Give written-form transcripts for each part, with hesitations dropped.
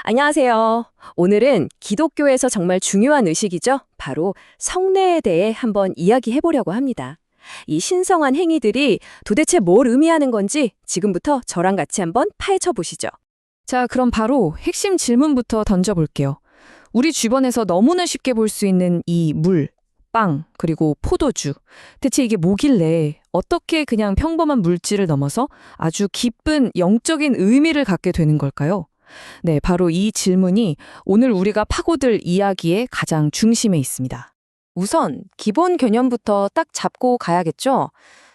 안녕하세요. 오늘은 기독교에서 정말 중요한 의식이죠. 바로 성례에 대해 한번 이야기해 보려고 합니다. 이 신성한 행위들이 도대체 뭘 의미하는 건지 지금부터 저랑 같이 한번 파헤쳐 보시죠. 자, 그럼 바로 핵심 질문부터 던져볼게요. 우리 주변에서 너무나 쉽게 볼 수 있는 이 물, 빵, 그리고 포도주. 대체 이게 뭐길래 어떻게 그냥 평범한 물질을 넘어서 아주 깊은 영적인 의미를 갖게 되는 걸까요? 네, 바로 이 질문이 오늘 우리가 파고들 이야기의 가장 중심에 있습니다. 우선 기본 개념부터 딱 잡고 가야겠죠?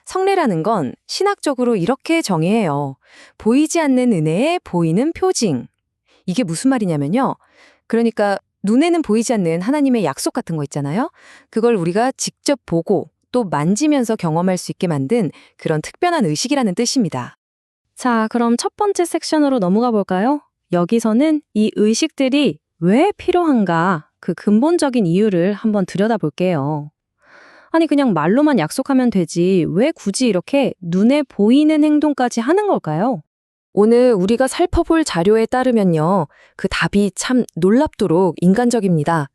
성례라는 건 신학적으로 이렇게 정의해요. 보이지 않는 은혜에 보이는 표징. 이게 무슨 말이냐면요. 그러니까 눈에는 보이지 않는 하나님의 약속 같은 거 있잖아요. 그걸 우리가 직접 보고 또 만지면서 경험할 수 있게 만든 그런 특별한 의식이라는 뜻입니다. 자, 그럼 첫 번째 섹션으로 넘어가 볼까요? 여기서는 이 의식들이 왜 필요한가 그 근본적인 이유를 한번 들여다볼게요. 아니 그냥 말로만 약속하면 되지 왜 굳이 이렇게 눈에 보이는 행동까지 하는 걸까요? 오늘 우리가 살펴볼 자료에 따르면요. 그 답이 참 놀랍도록 인간적입니다.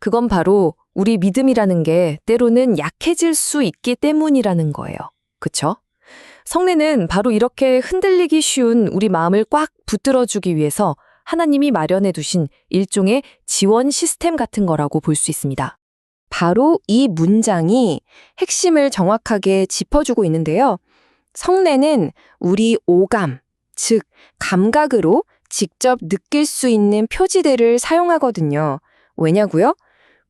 그건 바로 우리 믿음이라는 게 때로는 약해질 수 있기 때문이라는 거예요. 그쵸? 성례는 바로 이렇게 흔들리기 쉬운 우리 마음을 꽉 붙들어주기 위해서 하나님이 마련해 두신 일종의 지원 시스템 같은 거라고 볼 수 있습니다. 바로 이 문장이 핵심을 정확하게 짚어주고 있는데요. 성례는 우리 오감, 즉 감각으로 직접 느낄 수 있는 표지들을 사용하거든요. 왜냐고요?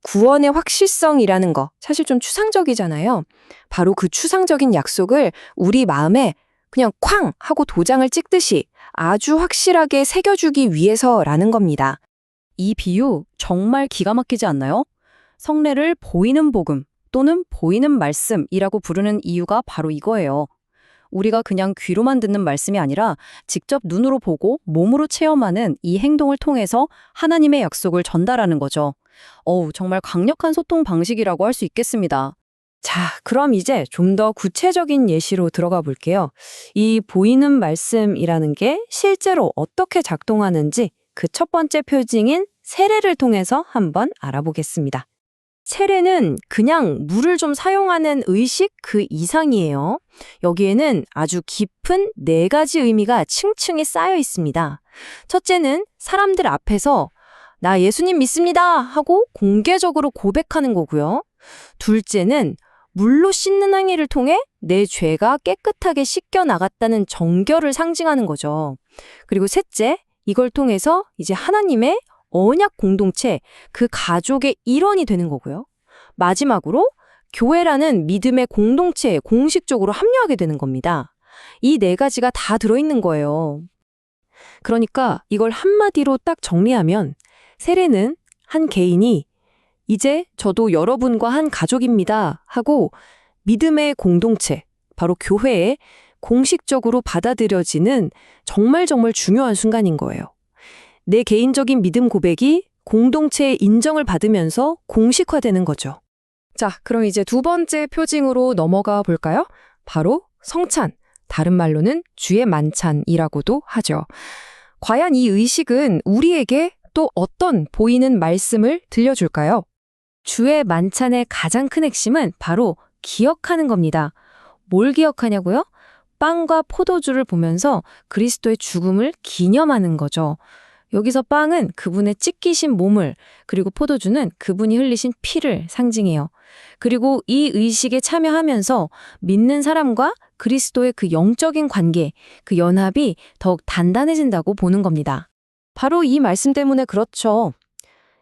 구원의 확실성이라는 거 사실 좀 추상적이잖아요. 바로 그 추상적인 약속을 우리 마음에 그냥 쾅 하고 도장을 찍듯이 아주 확실하게 새겨주기 위해서라는 겁니다. 이 비유 정말 기가 막히지 않나요? 성례를 보이는 복음 또는 보이는 말씀이라고 부르는 이유가 바로 이거예요. 우리가 그냥 귀로만 듣는 말씀이 아니라 직접 눈으로 보고 몸으로 체험하는 이 행동을 통해서 하나님의 약속을 전달하는 거죠. 정말 강력한 소통 방식이라고 할 수 있겠습니다. 자, 그럼 이제 좀 더 구체적인 예시로 들어가 볼게요. 이 보이는 말씀이라는 게 실제로 어떻게 작동하는지 그 첫 번째 표징인 세례를 통해서 한번 알아보겠습니다. 세례는 그냥 물을 좀 사용하는 의식 그 이상이에요. 여기에는 아주 깊은 네 가지 의미가 층층이 쌓여 있습니다. 첫째는 사람들 앞에서 나 예수님 믿습니다 하고 공개적으로 고백하는 거고요. 둘째는 물로 씻는 행위를 통해 내 죄가 깨끗하게 씻겨 나갔다는 정결을 상징하는 거죠. 그리고 셋째, 이걸 통해서 이제 하나님의 언약 공동체, 그 가족의 일원이 되는 거고요. 마지막으로 교회라는 믿음의 공동체에 공식적으로 합류하게 되는 겁니다. 이 네 가지가 다 들어있는 거예요. 그러니까 이걸 한마디로 딱 정리하면 세례는 한 개인이 이제 저도 여러분과 한 가족입니다 하고 믿음의 공동체, 바로 교회에 공식적으로 받아들여지는 정말 중요한 순간인 거예요. 내 개인적인 믿음 고백이 공동체의 인정을 받으면서 공식화되는 거죠. 자, 그럼 이제 두 번째 표징으로 넘어가 볼까요? 바로 성찬, 다른 말로는 주의 만찬이라고도 하죠. 과연 이 의식은 우리에게 또 어떤 보이는 말씀을 들려줄까요? 주의 만찬의 가장 큰 핵심은 바로 기억하는 겁니다. 뭘 기억하냐고요? 빵과 포도주를 보면서 그리스도의 죽음을 기념하는 거죠. 여기서 빵은 그분의 찢기신 몸을, 그리고 포도주는 그분이 흘리신 피를 상징해요. 그리고 이 의식에 참여하면서 믿는 사람과 그리스도의 그 영적인 관계, 그 연합이 더욱 단단해진다고 보는 겁니다. 바로 이 말씀 때문에 그렇죠.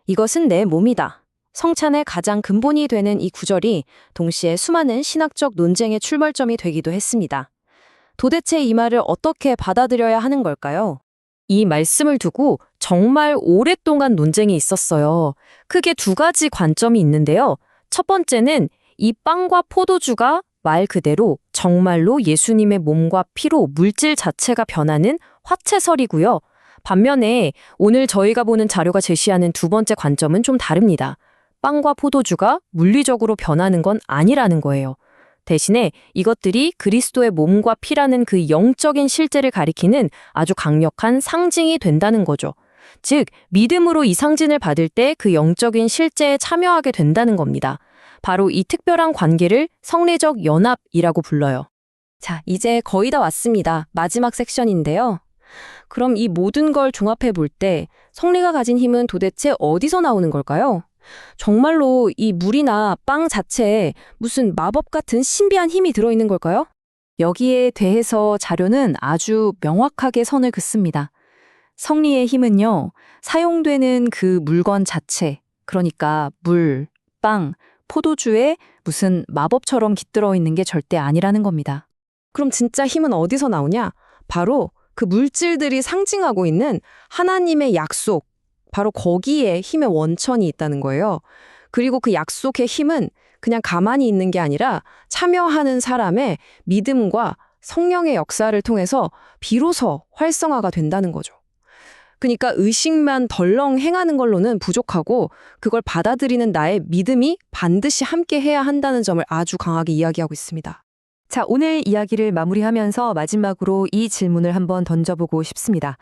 이것은 내 몸이다. 성찬의 가장 근본이 되는 이 구절이 동시에 수많은 신학적 논쟁의 출발점이 되기도 했습니다. 도대체 이 말을 어떻게 받아들여야 하는 걸까요? 이 말씀을 두고 정말 오랫동안 논쟁이 있었어요. 크게 두 가지 관점이 있는데요. 첫 번째는 이 빵과 포도주가 말 그대로 정말로 예수님의 몸과 피로 물질 자체가 변하는 화채설이고요. 반면에 오늘 저희가 보는 자료가 제시하는 두 번째 관점은 좀 다릅니다. 빵과 포도주가 물리적으로 변하는 건 아니라는 거예요. 대신에 이것들이 그리스도의 몸과 피라는 그 영적인 실제를 가리키는 아주 강력한 상징이 된다는 거죠. 즉, 믿음으로 이 상징을 받을 때 그 영적인 실제에 참여하게 된다는 겁니다. 바로 이 특별한 관계를 성례적 연합이라고 불러요. 자, 이제 거의 다 왔습니다. 마지막 섹션인데요. 그럼 이 모든 걸 종합해 볼 때 성례가 가진 힘은 도대체 어디서 나오는 걸까요? 정말로 이 물이나 빵 자체에 무슨 마법 같은 신비한 힘이 들어있는 걸까요? 여기에 대해서 자료는 아주 명확하게 선을 긋습니다. 성리의 힘은요, 사용되는 그 물건 자체, 그러니까 물, 빵, 포도주에 무슨 마법처럼 깃들어 있는 게 절대 아니라는 겁니다. 그럼 진짜 힘은 어디서 나오냐? 바로 그 물질들이 상징하고 있는 하나님의 약속, 바로 거기에 힘의 원천이 있다는 거예요. 그리고 그 약속의 힘은 그냥 가만히 있는 게 아니라 참여하는 사람의 믿음과 성령의 역사를 통해서 비로소 활성화가 된다는 거죠. 그러니까 의식만 덜렁 행하는 걸로는 부족하고 그걸 받아들이는 나의 믿음이 반드시 함께 해야 한다는 점을 아주 강하게 이야기하고 있습니다. 자, 오늘 이야기를 마무리하면서 마지막으로 이 질문을 한번 던져보고 싶습니다.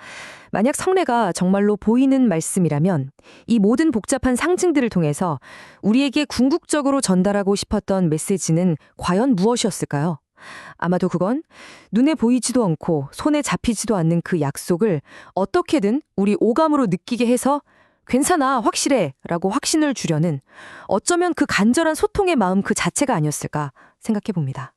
만약 성례가 정말로 보이는 말씀이라면 이 모든 복잡한 상징들을 통해서 우리에게 궁극적으로 전달하고 싶었던 메시지는 과연 무엇이었을까요? 아마도 그건 눈에 보이지도 않고 손에 잡히지도 않는 그 약속을 어떻게든 우리 오감으로 느끼게 해서 괜찮아, 확실해 라고 확신을 주려는 어쩌면 그 간절한 소통의 마음 그 자체가 아니었을까 생각해 봅니다.